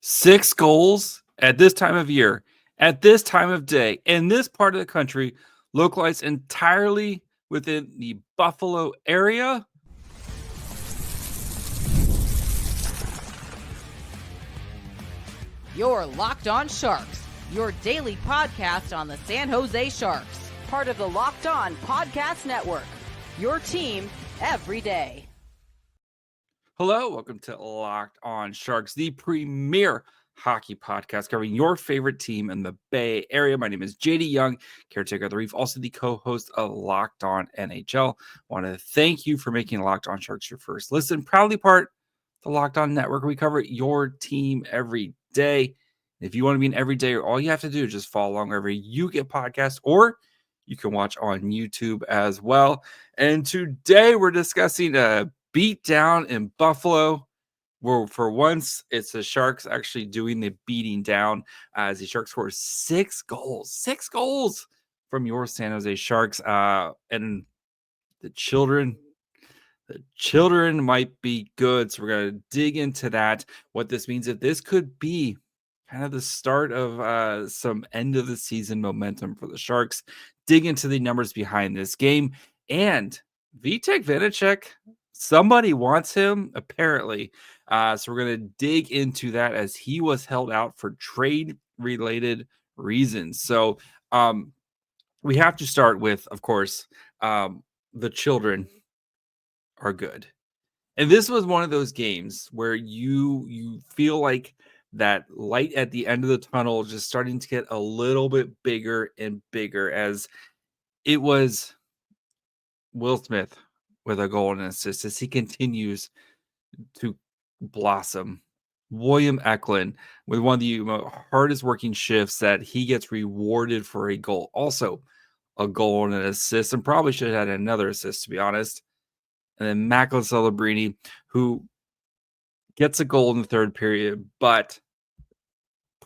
6 goals at this time of year, at this time of day, in this part of the country, localized entirely within the Buffalo area. You're Locked On Sharks, your daily podcast on the San Jose Sharks, part of the Locked On Podcast Network, your team every day. Hello, welcome to Locked On Sharks, the premier hockey podcast covering your favorite team in the Bay Area. My name is JD Young, caretaker of the Reef, also the co-host of Locked On NHL. I want to thank you for making Locked On Sharks your first listen. Proudly part of the Locked On Network. We cover your team every day. If you want to be an everyday, all you have to do is just follow along wherever you get podcasts, or you can watch on YouTube as well. And today we're discussing a beat down in Buffalo, where for once it's the Sharks actually doing the beating down as the Sharks score 6 goals from your San Jose Sharks. And the children might be good. So we're going to dig into that, what this means, if this could be kind of the start of some end of the season momentum for the Sharks. Dig into the numbers behind this game. And Vitek Vancecek, somebody wants him, apparently. So we're going to dig into that as he was held out for trade-related reasons. So we have to start with, of course, the children are good. And this was one of those games where you feel like that light at the end of the tunnel just starting to get a little bit bigger and bigger, as it was Will Smith with a goal and an assist as he continues to blossom. William Eklund with one of the hardest working shifts that he gets rewarded for a goal. Also a goal and an assist, and probably should have had another assist, to be honest. And then Macklin Celebrini, who gets a goal in the third period, but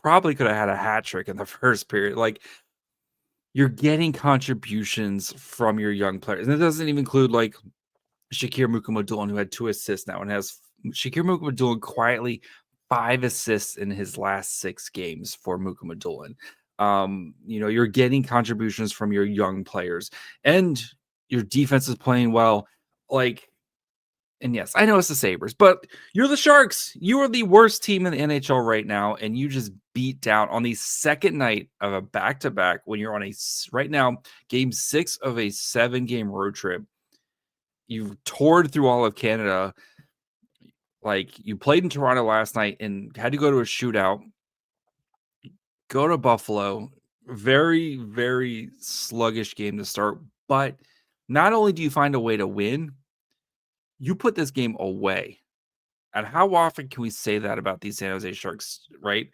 probably could have had a hat trick in the first period. Like, you're getting contributions from your young players. And it doesn't even include like Shakir Mukhamadullin, who had 2 assists now, and has Shakir Mukhamadullin quietly 5 assists in his last 6 games for Mukhamadullin. You're getting contributions from your young players, and your defense is playing well. And yes, I know it's the Sabres, but you're the Sharks. You are the worst team in the NHL right now, and you just beat down on the second night of a back-to-back when you're on right now, game 6 of a 7-game road trip. You've toured through all of Canada. Like, you played in Toronto last night and had to go to a shootout. Go to Buffalo. Very, very sluggish game to start. But not only do you find a way to win, you put this game away. And how often can we say that about these San Jose Sharks, right?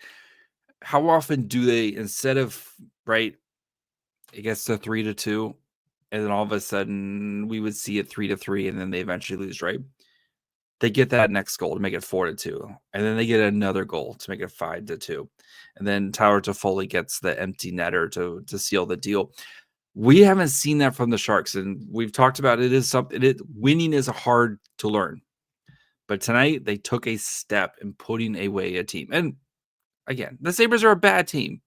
How often do they, instead of, right, it gets to 3-2, and then all of a sudden we would see it 3-3, and then they eventually lose, right? They get that next goal to make it 4-2, and then they get another goal to make it 5-2, and then Tyler Toffoli gets the empty netter to seal the deal. We haven't seen that from the Sharks, and we've talked about it is something. Winning is hard to learn, but tonight they took a step in putting away a team. And again, the Sabres are a bad team.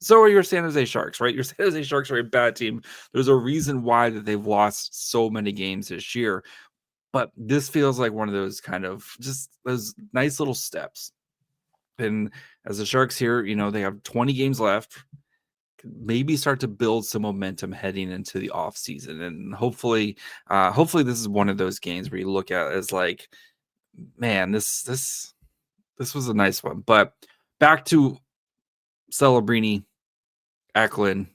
So are your San Jose Sharks, right? Your San Jose Sharks are a bad team. There's a reason why that they've lost so many games this year. But this feels like one of those kind of just those nice little steps. And as the Sharks here, they have 20 games left. Maybe start to build some momentum heading into the off season, and hopefully this is one of those games where you look at it as like, man, this was a nice one. But back to Celebrini, Eklund,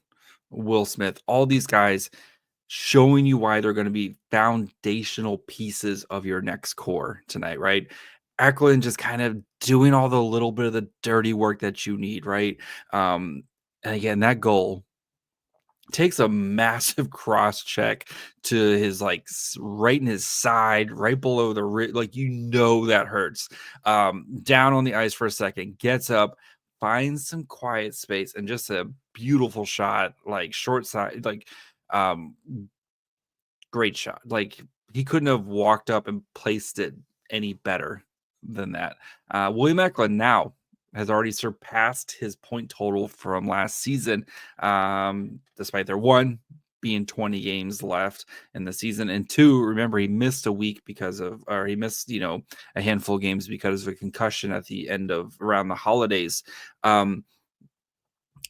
Will Smith, all these guys showing you why they're going to be foundational pieces of your next core tonight, right? Eklund just kind of doing all the little bit of the dirty work that you need, right? And again, that goal takes a massive cross check to his right in his side, right below the that hurts. Down on the ice for a second, gets up, finds some quiet space, and just a beautiful shot, like short side, great shot. Like, he couldn't have walked up and placed it any better than that. William Eklund now has already surpassed his point total from last season, despite their one being 20 games left in the season, and two, remember, he missed a week he missed, a handful of games because of a concussion at the end of around the holidays.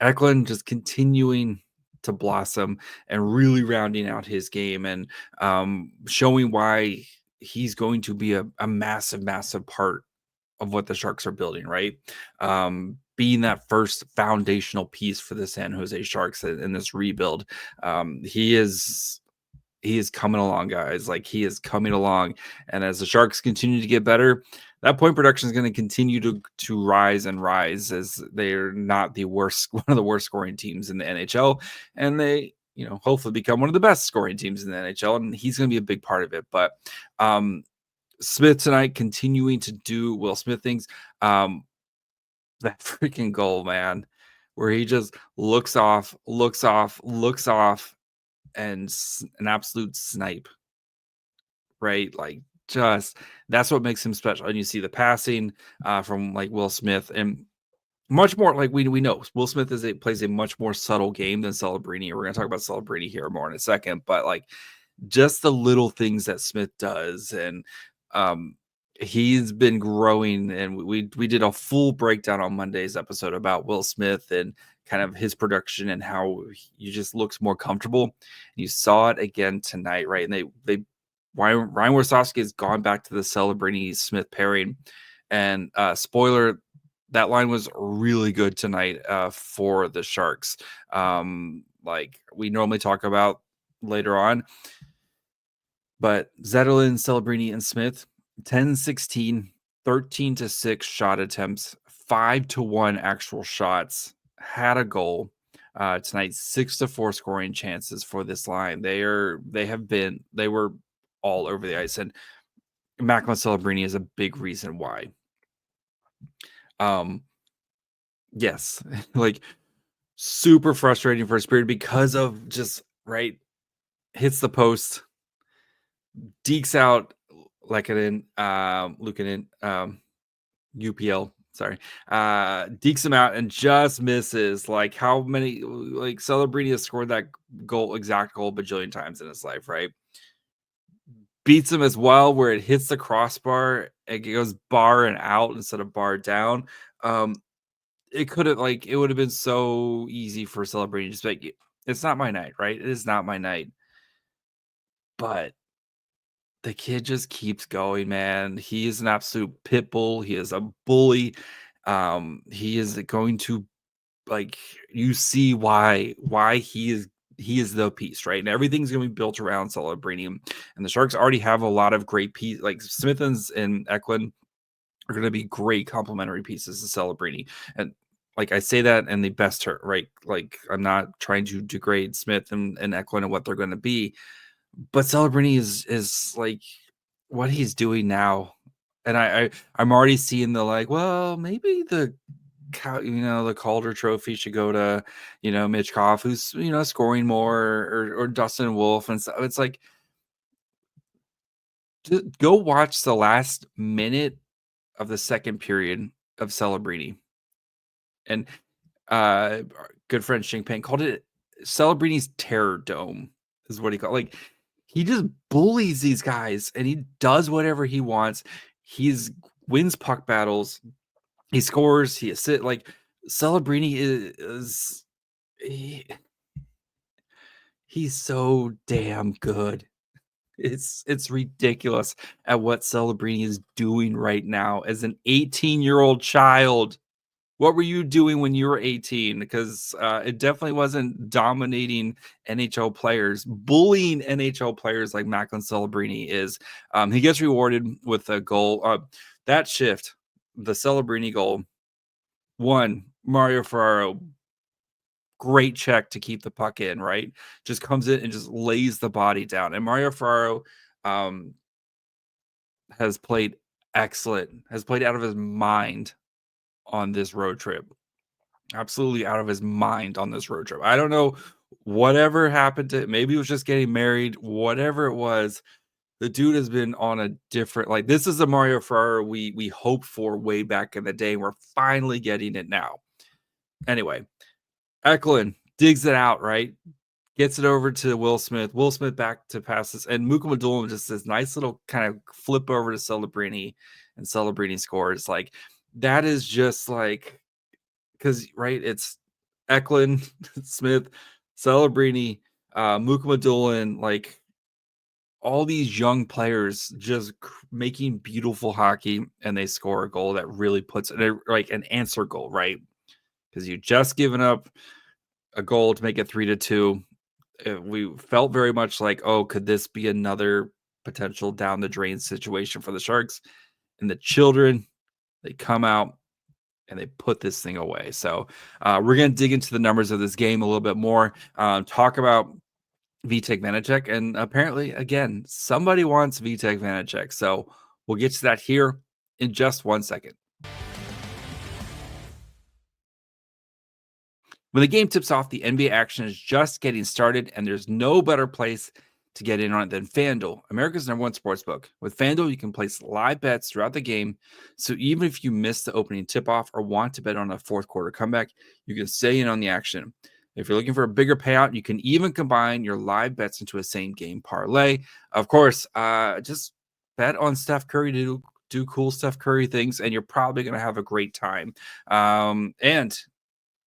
Eklund just continuing to blossom and really rounding out his game and showing why he's going to be a massive, massive part of what the Sharks are building, right? Being that first foundational piece for the San Jose Sharks in this rebuild. He is coming along, guys. Like, he is coming along. And as the Sharks continue to get better, that point production is going to continue to rise and rise, as they're not one of the worst scoring teams in the NHL. And they, hopefully become one of the best scoring teams in the NHL. And he's going to be a big part of it. But Smith tonight continuing to do Will Smith things. That freaking goal, man, where he just looks off, and an absolute snipe, right? Like, just that's what makes him special. And you see the passing from like Will Smith, and much more like we know Will Smith plays a much more subtle game than Celebrini. We're going to talk about Celebrini here more in a second, but like just the little things that Smith does, and he's been growing. And we did a full breakdown on Monday's episode about Will Smith and kind of his production and how he just looks more comfortable. And you saw it again tonight, right? And Ryan Warsofsky has gone back to the Celebrini Smith pairing, and spoiler, that line was really good tonight for the Sharks. Like we normally talk about later on. But Zetterlund, Celebrini, and Smith, 10-16, 13-6 shot attempts, 5-1 actual shots, had a goal. Tonight, 6-4 scoring chances for this line. They were all over the ice, and Macklin Celebrini is a big reason why. Yes, like super frustrating first period because of just hits the post, dekes out Lukanen, UPL, sorry, dekes him out and just misses. Like, how many, like, Celebrini has scored that exact goal bajillion times in his life, right? Beats him as well, where it hits the crossbar, it goes bar and out instead of bar down. It would have been so easy for Celebrini to just be like, it's not my night, right? It is not my night. But the kid just keeps going, man. He is an absolute pit bull. He is a bully. He is going to, like, you see why he is the piece, right? And everything's going to be built around Celebrini. And the Sharks already have a lot of great pieces. Like Smith and Eklund are going to be great complementary pieces to Celebrini. And like I say that in the best term, right? Like, I'm not trying to degrade Smith and Eklund and what they're going to be. But Celebrini is like what he's doing now. And I'm already seeing the like, well, maybe the Calder Trophy should go to, Mitch Koff, who's, scoring more, or Dustin Wolf. And so it's like, just go watch the last minute of the second period of Celebrini. And our good friend Shing Peng called it Celebrini's Terror Dome, is what he called. Like, he just bullies these guys, and he does whatever he wants. Wins puck battles. He scores. He assists. Like, Celebrini he's so damn good. It's ridiculous at what Celebrini is doing right now as an 18-year-old child. What were you doing when you were 18? Because it definitely wasn't dominating NHL players, bullying NHL players like Macklin Celebrini is. He gets rewarded with a goal. That shift, the Celebrini goal, one, Mario Ferraro, great check to keep the puck in, right? Just comes in and just lays the body down. And Mario Ferraro has played excellent, has played out of his mind on this road trip. Absolutely out of his mind on this road trip. I don't know whatever happened to, maybe it was just getting married, whatever it was. The dude has been on a different, like, this is the Mario Ferrara we hoped for way back in the day. And we're finally getting it now. Anyway, Eklund digs it out, right? Gets it over to Will Smith. Will Smith back to passes, and Mukamadulin just this nice little kind of flip over to Celebrini, and Celebrini scores. Like, that is just like, because right, it's Eklund, Smith, Celebrini, Mukamadulin, like all these young players just making beautiful hockey, and they score a goal that really puts it like an answer goal, right? Because you just given up a goal to make it 3-2. We felt very much like, oh, could this be another potential down the drain situation for the Sharks? And the children, they come out and they put this thing away. So we're going to dig into the numbers of this game a little bit more, talk about Vitek Vancecek. And apparently, again, somebody wants Vitek Vancecek. So we'll get to that here in just 1 second. When the game tips off, the NBA action is just getting started, and there's no better place to get in on it than FanDuel, America's #1 sportsbook. With FanDuel, you can place live bets throughout the game, so even if you miss the opening tip-off or want to bet on a fourth quarter comeback, you can stay in on the action. If you're looking for a bigger payout, you can even combine your live bets into a same-game parlay. Of course, just bet on Steph Curry to do cool Steph Curry things, and you're probably going to have a great time. And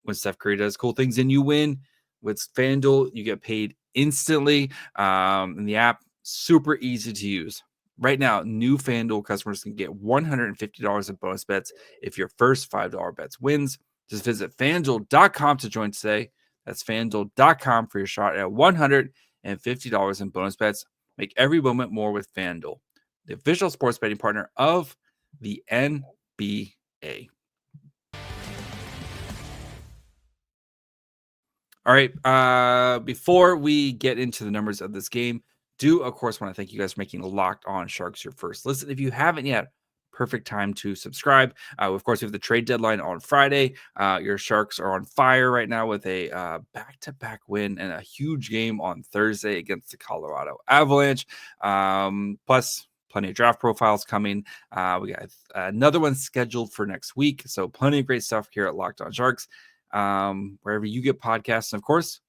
when Steph Curry does cool things and you win with FanDuel, you get paid instantly. And the app, super easy to use. Right now, new FanDuel customers can get $150 in bonus bets if your first $5 bets wins. Just visit FanDuel.com to join today. That's FanDuel.com for your shot at $150 in bonus bets. Make every moment more with FanDuel, the official sports betting partner of the NBA. All right. Before we get into the numbers of this game, do of course want to thank you guys for making Locked On Sharks your first listen. If you haven't yet, perfect time to subscribe. Of course, we have the trade deadline on Friday. Your Sharks are on fire right now with a back-to-back win and a huge game on Thursday against the Colorado Avalanche. Plus, plenty of draft profiles coming. We got another one scheduled for next week. So plenty of great stuff here at Locked On Sharks. Wherever you get podcasts. And of course,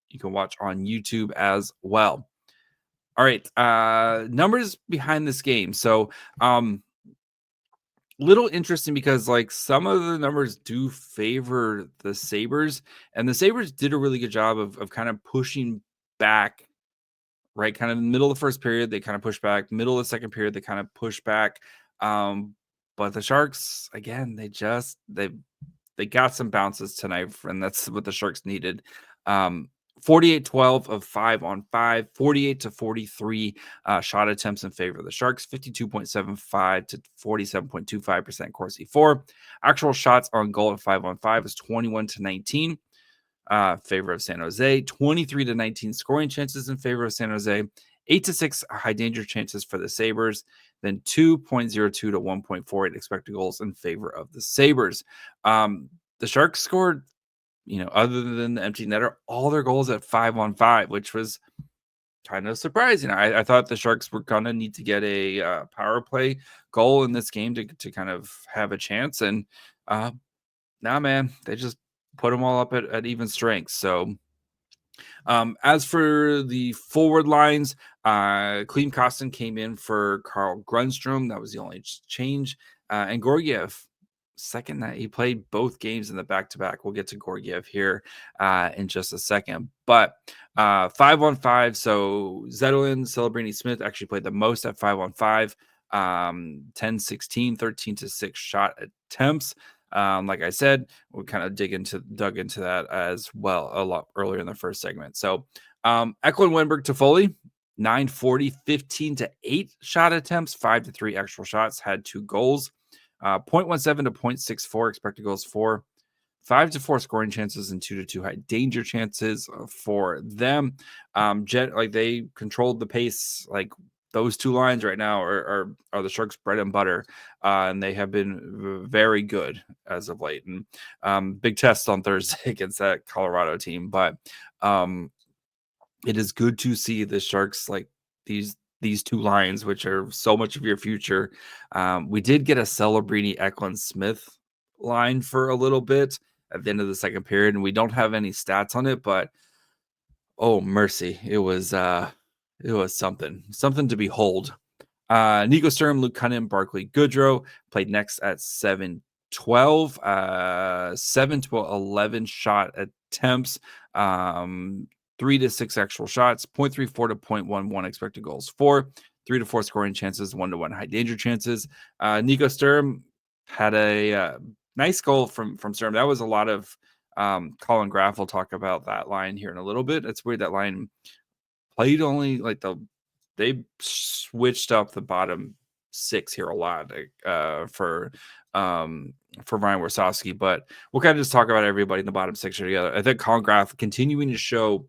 you can watch on YouTube as well. All right. Numbers behind this game. So, little interesting because like some of the numbers do favor the Sabres, and the Sabres did a really good job of kind of pushing back, right? Kind of in the middle of the first period, they kind of push back. Middle of the second period, they kind of push back. But the Sharks, again, they got some bounces tonight, and that's what the Sharks needed. 48-12 of 5-on-5, 48-43 shot attempts in favor of the Sharks, 52.75 to 47.25% Corsi for. Actual shots on goal at 5-on-5 is 21-19 favor of San Jose, 23-19 scoring chances in favor of San Jose, 8-6 high danger chances for the Sabres, then 2.02 to 1.48 expected goals in favor of the Sabres. The Sharks scored, other than the empty netter, all their goals at 5-on-5, which was kind of surprising. I thought the Sharks were going to need to get a power play goal in this game to kind of have a chance. And nah, man, they just put them all up at even strength. So as for the forward lines, Klim Kostin came in for Carl Grundstrom. That was the only change. And Georgiev, second night, he played both games in the back-to-back. We'll get to Georgiev here in just a second. But 5-on-5, so Zetterlund, Celebrini, Smith actually played the most at 5-on-5. 10-16, 13-6 shot attempts. Like I said, we kind of dug into that as well a lot earlier in the first segment. So Eklund, Wenberg, Toffoli, 940, 15-8 shot attempts, 5-3 actual shots, had 2 goals, 0.17 to 0.64 expected goals for, 5-4 scoring chances, and 2-2 high danger chances for them. They controlled the pace. Like those two lines right now are the Sharks' bread and butter, and they have been very good as of late. And big test on Thursday against that Colorado team, but it is good to see the Sharks, like these these two lines, which are so much of your future. We did get a Celebrini Eklund Smith line for a little bit at the end of the second period, and we don't have any stats on it, but oh mercy, it was something to behold. Nico Sturm, Luke Cunningham, Barkley Goodrow played next at 7-12, 7 to 11 shot attempts, 3 to 6 actual shots, 0.34 to 0.11 expected goals for, 3 to 4 scoring chances, 1 to 1 high danger chances. Nico Sturm had a nice goal from Sturm. That was a lot of Colin Graff will talk about that line here in a little bit. It's weird that line played only like they switched up the bottom six here a lot for Ryan Warsofsky, but we'll kind of just talk about everybody in the bottom six together. I think Colin Graff continuing to show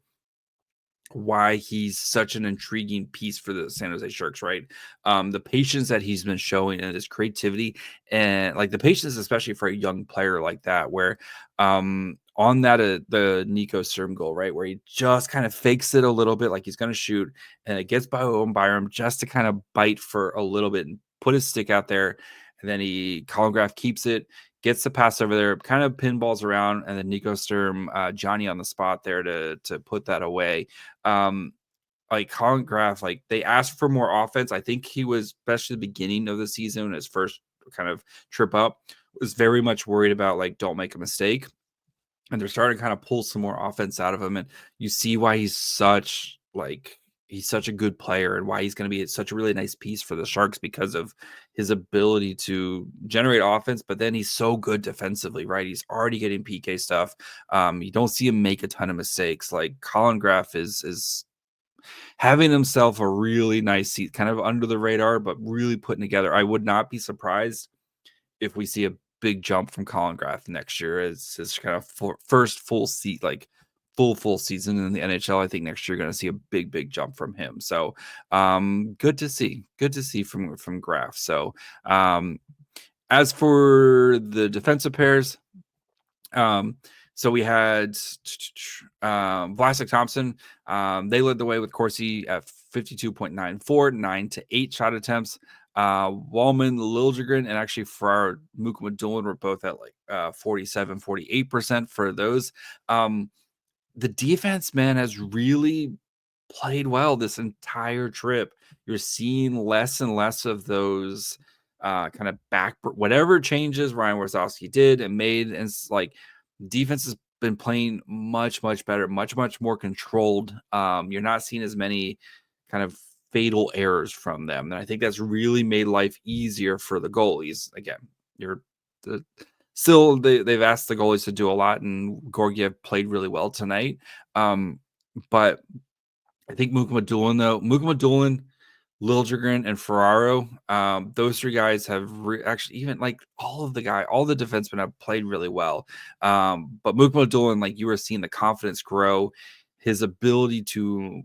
why he's such an intriguing piece for the San Jose Sharks, right? The patience that he's been showing and his creativity, and like the patience, especially for a young player like that, where on that the Nico Sturm goal, right, where he just kind of fakes it a little bit, like he's going to shoot, and it gets by Owen Byram just to kind of bite for a little bit and put his stick out there, and then Colin Graff keeps it, gets the pass over there, kind of pinballs around, and then Nico Sturm, Johnny on the spot there to put that away. Like Colin Graff, like they asked for more offense. I think he was, especially the beginning of the season, his first kind of trip up, was very much worried about like, don't make a mistake. And they're starting to kind of pull some more offense out of him. And you see why he's such a good player and why he's going to be such a really nice piece for the Sharks because of his ability to generate offense, but then he's so good defensively, right? He's already getting PK stuff. You don't see him make a ton of mistakes. Like Colin Graff is having himself a really nice seat, kind of under the radar, but really putting together. I would not be surprised if we see a big jump from Colin Graff next year as his kind of first full seat, like full season in the NHL. I think next year you're going to see a big jump from him. So good to see from Graff. So as for the defensive pairs, so we had Vlasic Thompson. They led the way with Corsi at 52.94, 9 to 8 shot attempts. Wallman, Liljegren, and actually Ferraro, Mukhamadullin were both at like 47, 48% for those. The defense, man, has really played well this entire trip. You're seeing less and less of those kind of back, whatever changes Ryan Warsofsky did and made, and like defense has been playing much better, much more controlled. You're not seeing as many kind of fatal errors from them, and I think that's really made life easier for the goalies. Again, they've asked the goalies to do a lot, and Georgiev played really well tonight. But I think Mukhamadullin, Liljegren, and Ferraro, those three guys have actually, even like all the defensemen have played really well. But Mukhamadullin, like you were seeing the confidence grow, his ability to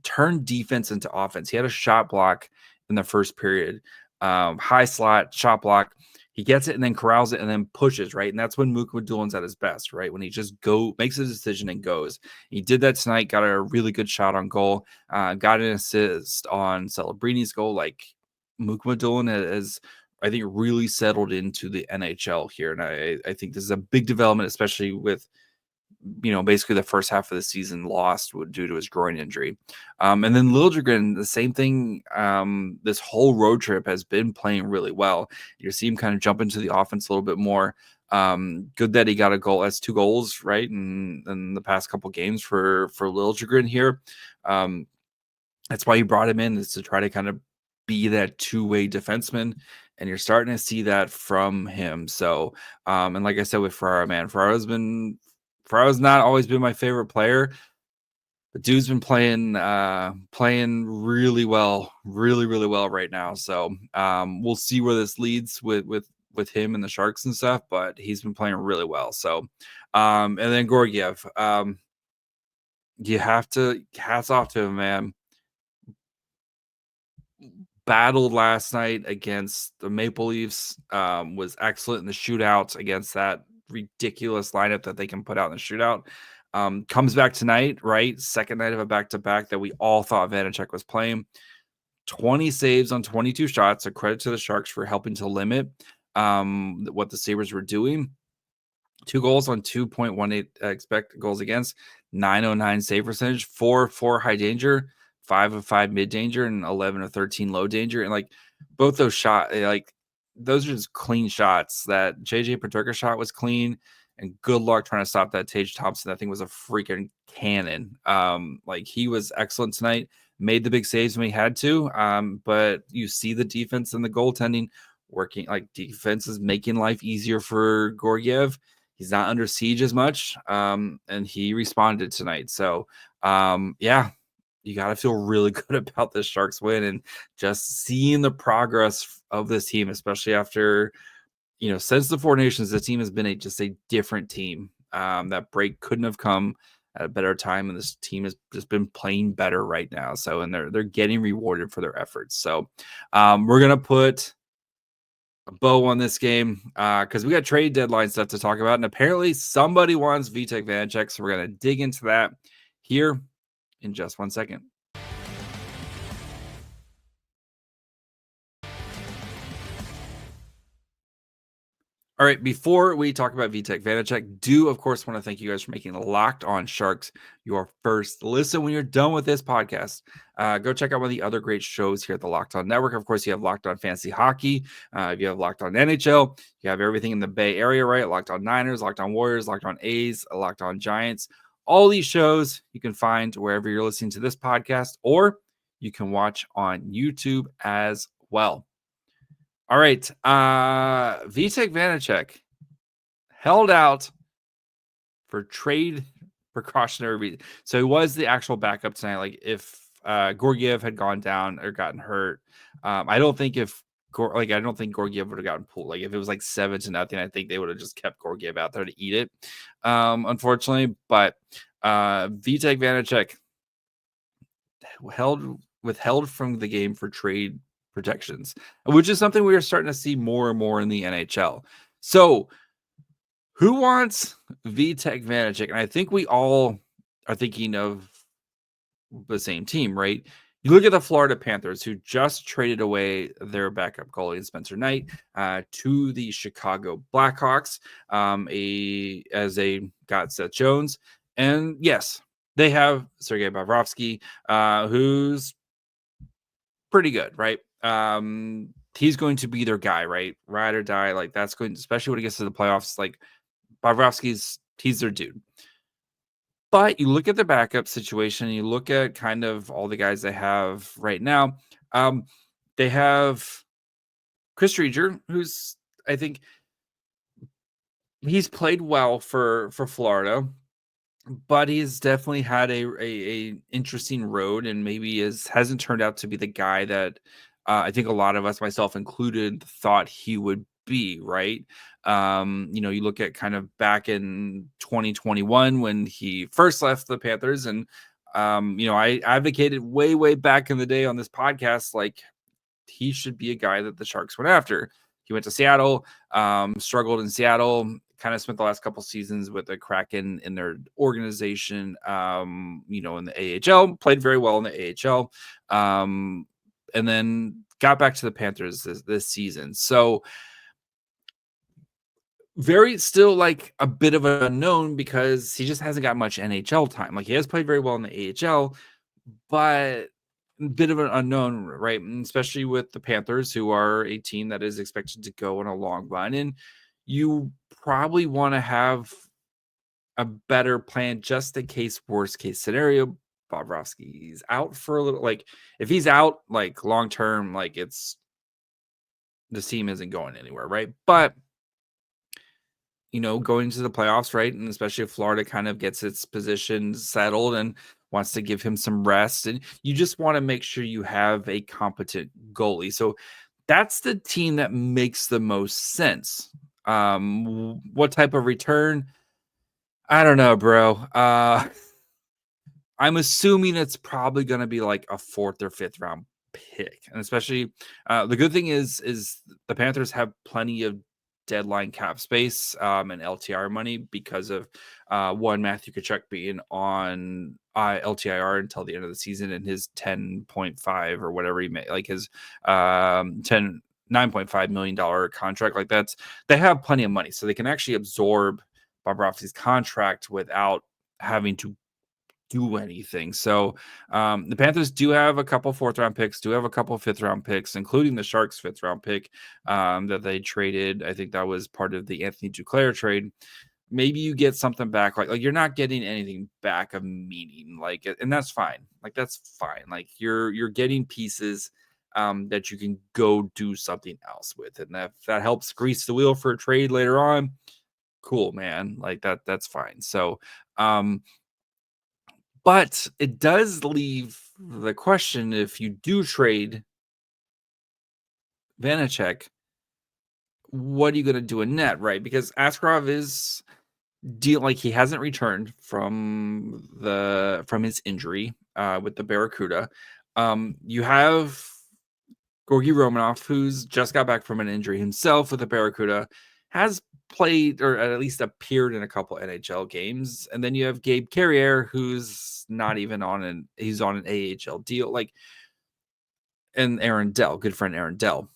turn defense into offense. He had a shot block in the first period, high slot shot block. He gets it and then corrals it and then pushes, right? And that's when Mukhamadulin's at his best, right? When he just makes a decision and goes. He did that tonight, got a really good shot on goal, got an assist on Celebrini's goal. Like Mukhamadullin has, I think, really settled into the NHL here. And I think this is a big development, especially with, basically the first half of the season lost due to his groin injury. And then Liljegren, the same thing. This whole road trip has been playing really well. You see him kind of jump into the offense a little bit more. Good that he got a goal. That's 2 goals, right? In the past couple games for Liljegren here. That's why you brought him in, is to try to kind of be that two-way defenseman. And you're starting to see that from him. So, and like I said with Ferraro, man, Ferraro's not always been my favorite player. The dude's been playing really well right now. So we'll see where this leads with him and the Sharks and stuff, but he's been playing really well. So and then Georgiev, you have to, hats off to him, man. Battled last night against the Maple Leafs, was excellent in the shootouts against that ridiculous lineup that they can put out in the shootout. Comes back tonight, right? Second night of a back-to-back that we all thought Vancecek was playing. 20 saves on 22 shots. A credit to the Sharks for helping to limit what the Sabres were doing. 2 goals on 2.18 expect goals against, 909 save percentage, 4 high danger, 5 of 5 mid danger, and 11 of 13 low danger. And like both those those are just clean shots. That JJ Peterka shot was clean, and good luck trying to stop that Tage Thompson. That thing was a freaking cannon. Like he was excellent tonight, made the big saves when he had to. But you see the defense and the goaltending working, like defense is making life easier for Georgiev. He's not under siege as much, and he responded tonight. So, yeah, you got to feel really good about this Sharks win and just seeing the progress of this team, especially after, since the Four Nations, the team has been just a different team. That break couldn't have come at a better time, and this team has just been playing better right now. So, and they're getting rewarded for their efforts. So, we're gonna put a bow on this game because we got trade deadline stuff to talk about, and apparently somebody wants Vitek Vancecek, so we're gonna dig into that here in just 1 second. All right, before we talk about Vitek Vancecek, do of course want to thank you guys for making Locked On Sharks your first listen. When you're done with this podcast, go check out one of the other great shows here at the Locked On Network. Of course, you have Locked On Fantasy Hockey, you have Locked On NHL, you have everything in the Bay Area, right? Locked On Niners, Locked On Warriors, Locked On A's, Locked On Giants. All these shows you can find wherever you're listening to this podcast, or you can watch on YouTube as well. All right. Vitek Vancecek held out for trade precautionary reason. So he was the actual backup tonight. Like if Georgiev had gone down or gotten hurt, I don't think Georgiev would have gotten pulled. Like if it was like 7-0, I think they would have just kept Georgiev out there to eat it. Unfortunately, but Vitek Vancecek withheld from the game for trade protections, which is something we are starting to see more and more in the NHL. So, who wants Vitek Vancecek? And I think we all are thinking of the same team, right? You look at the Florida Panthers, who just traded away their backup goalie Spencer Knight to the Chicago Blackhawks, as they got Seth Jones, and yes, they have Sergei Bobrovsky, who's pretty good, right? He's going to be their guy, right? Ride or die. Like that's going, especially when it gets to the playoffs. Like he's their dude. But you look at the backup situation, you look at kind of all the guys they have right now. They have Chris Driedger, who's I think he's played well for Florida, but he's definitely had a interesting road, and maybe hasn't turned out to be the guy that I think a lot of us, myself included, thought he would be, right? You look at kind of back in 2021 when he first left the Panthers, and I advocated way back in the day on this podcast, like he should be a guy that the Sharks went after. He went to Seattle, struggled in Seattle, kind of spent the last couple seasons with the Kraken in their organization, in the AHL, played very well in the AHL, and then got back to the Panthers this season. So very still like a bit of an unknown because he just hasn't got much NHL time. Like he has played very well in the AHL, but a bit of an unknown, right? And especially with the Panthers, who are a team that is expected to go on a long run. And you probably want to have a better plan just in case, worst case scenario, Bobrovsky's out for a little. Like if he's out, like long term, like this team isn't going anywhere, right? But going to the playoffs, right? And especially if Florida kind of gets its position settled and wants to give him some rest. And you just want to make sure you have a competent goalie. So that's the team that makes the most sense. What type of return? I don't know, bro. I'm assuming it's probably going to be like a 4th or 5th round pick. And especially the good thing is the Panthers have plenty of deadline cap space and LTR money because of one, Matthew Tkachuk being on LTIR until the end of the season, and his 10.5 or whatever he made, like his $9.5 million contract. Like they have plenty of money, so they can actually absorb Bobrovsky's contract without having to do anything. So the Panthers do have a couple 4th round picks, do have a couple 5th round picks, including the Sharks 5th round pick that they traded. I think that was part of the Anthony Duclair trade. Maybe you get something back, like you're not getting anything back of meaning, like, and that's fine. Like that's fine. Like you're getting pieces that you can go do something else with, and if that helps grease the wheel for a trade later on, cool, man. Like that's fine. So but it does leave the question, if you do trade Vancecek, what are you going to do in net, right? Because Askarov is like he hasn't returned from his injury with the Barracuda. You have Gorgy Romanov, who's just got back from an injury himself with the Barracuda, has played or at least appeared in a couple NHL games. And then you have Gabe Carrier, who's not even he's on an AHL deal, like, and Aaron Dell, good friend Aaron Dell.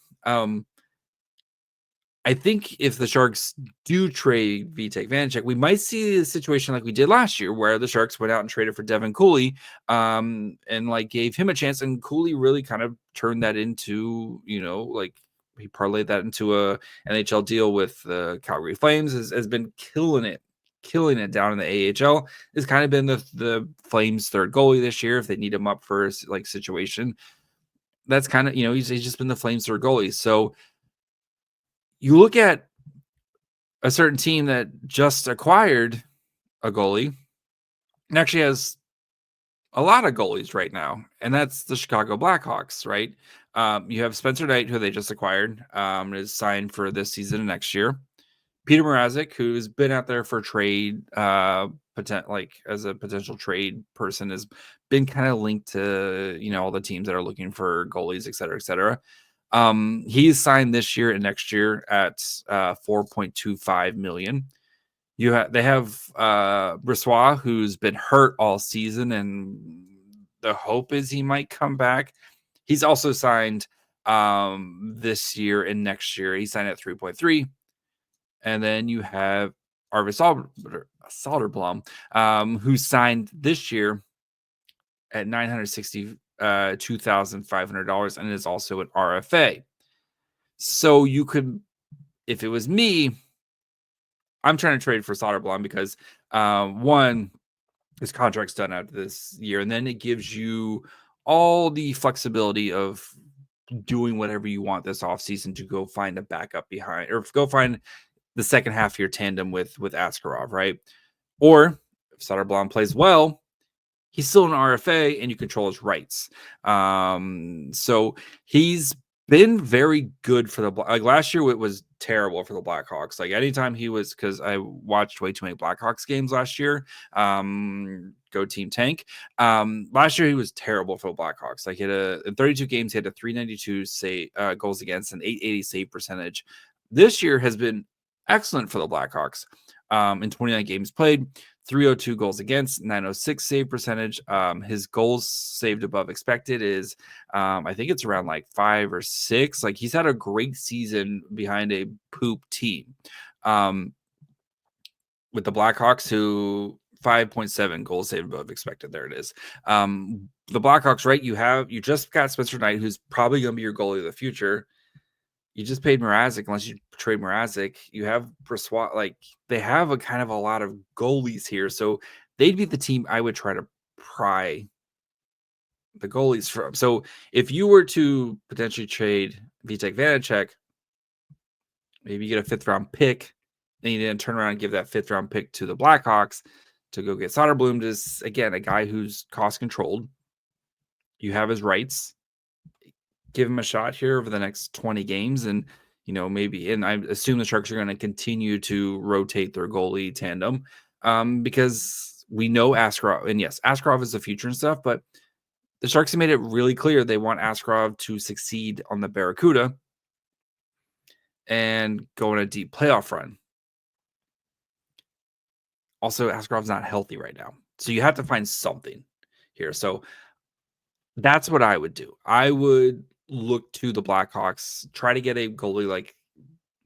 I think if the Sharks do trade Vitek Vancecek, we might see a situation like we did last year, where the Sharks went out and traded for Devin Cooley, and like gave him a chance, and Cooley really kind of turned that into, like he parlayed that into a NHL deal with the Calgary Flames, has been killing it down in the AHL. Has kind of been the Flames' 3rd goalie this year if they need him up for a like situation. That's kind of, he's just been the Flames' 3rd goalie. So you look at a certain team that just acquired a goalie and actually has a lot of goalies right now, and that's the Chicago Blackhawks, right? You have Spencer Knight, who they just acquired, is signed for this season and next year. Peter Mrazek, who's been out there for trade, like as a potential trade person, has been kind of linked to, all the teams that are looking for goalies, et cetera, et cetera. He's signed this year and next year at $4.25 million. They have Brissois, who's been hurt all season, and the hope is he might come back. He's also signed this year and next year. He signed at 3.3. And then you have Arvis Soderblom, who signed this year at $962,500 and is also an RFA. So you could, if it was me, I'm trying to trade for Soderblom because one, his contract's done after this year, and then it gives you all the flexibility of doing whatever you want this offseason to go find a backup behind, or go find the second half of your tandem with Askarov, right? Or if Soderblom plays well, he's still an RFA and you control his rights. So he's been very good for like last year. It was terrible for the Blackhawks. Like anytime he was, because I watched way too many Blackhawks games last year. Go Team Tank. Last year he was terrible for the Blackhawks. Like in 32 games, he had a 392 goals against, an 880 save percentage. This year has been excellent for the Blackhawks. In 29 games played, 302 goals against, 906 save percentage. His goals saved above expected is, I think it's around like 5 or 6. Like he's had a great season behind a poop team. With the Blackhawks, who 5.7 goals saved above expected. There it is. The Blackhawks, right? You just got Spencer Knight, who's probably going to be your goalie of the future. You just paid Mrazek, unless you trade Mrazek. You have Brissois. Like they have a kind of a lot of goalies here, so they'd be the team I would try to pry the goalies from. So if you were to potentially trade Vitek Vancecek, maybe you get a 5th round pick, then you then turn around and give that 5th round pick to the Blackhawks to go get Soderblom. Just again, a guy who's cost controlled. You have his rights. Give him a shot here over the next 20 games, and maybe, and I assume the Sharks are going to continue to rotate their goalie tandem because we know Askarov, and yes, Askarov is the future and stuff, but the Sharks have made it really clear they want Askarov to succeed on the Barracuda, and go on a deep playoff run. Also, Askarov's not healthy right now. So you have to find something here. So that's what I would do. I would look to the Blackhawks, try to get a goalie like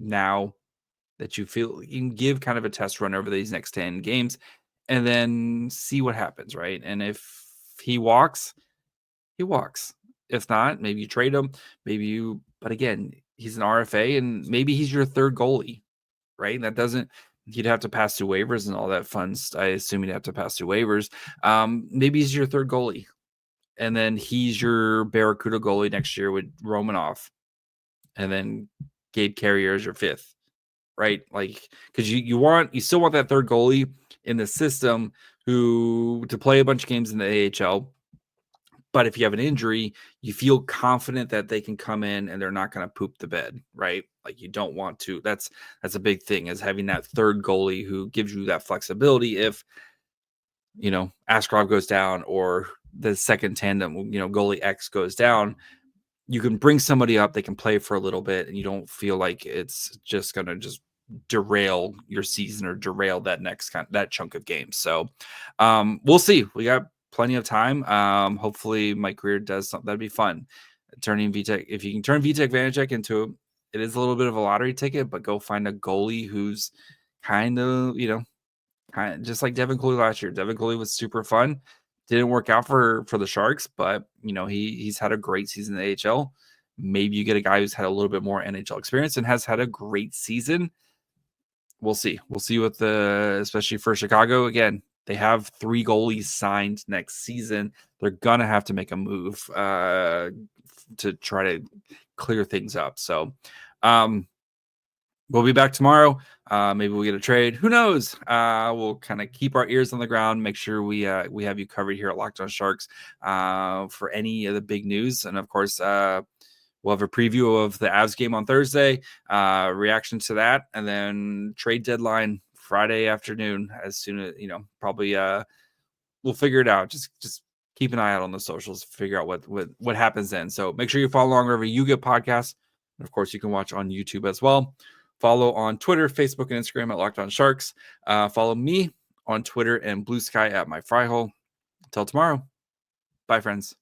now that you feel you can give kind of a test run over these next 10 games and then see what happens, right? And if he walks, he walks. If not, maybe you trade him. But again, he's an RFA and maybe he's your third goalie, right? That doesn't, he'd have to pass through waivers and all that fun. I assume he'd have to pass through waivers. Maybe he's your third goalie. And then he's your Barracuda goalie next year with Romanoff. And then Gabe Carrier is your fifth, right? Like, because you still want that third goalie in the system who to play a bunch of games in the AHL. But if you have an injury, you feel confident that they can come in and they're not going to poop the bed, right? Like you don't want to. That's a big thing, is having that third goalie who gives you that flexibility if Askarov goes down or the second tandem, goalie X goes down. You can bring somebody up, they can play for a little bit, and you don't feel like it's just going to just derail your season or derail that chunk of games. So we'll see. We got plenty of time. Hopefully Mike Greer does something that'd be fun. Turning Vitek, if you can turn Vitek Vancecek into it is a little bit of a lottery ticket, but go find a goalie who's kind of just like Devin Cooley last year. Devin Cooley was super fun. Didn't work out for the Sharks, but he's had a great season in the AHL. Maybe you get a guy who's had a little bit more NHL experience and has had a great season. We'll see. We'll see what especially for Chicago. Again, they have 3 goalies signed next season. They're gonna have to make a move to try to clear things up. So we'll be back tomorrow. Maybe we'll get a trade. Who knows? We'll kind of keep our ears on the ground, make sure we have you covered here at Locked On Sharks for any of the big news. And of course, we'll have a preview of the Avs game on Thursday, reaction to that, and then trade deadline Friday afternoon. As soon as probably we'll figure it out. Just keep an eye out on the socials, figure out what happens then. So make sure you follow along wherever you get podcasts. And of course, you can watch on YouTube as well. Follow on Twitter, Facebook, and Instagram at Locked On Sharks. Follow me on Twitter and Blue Sky at My Fry Hole. Until tomorrow. Bye, friends.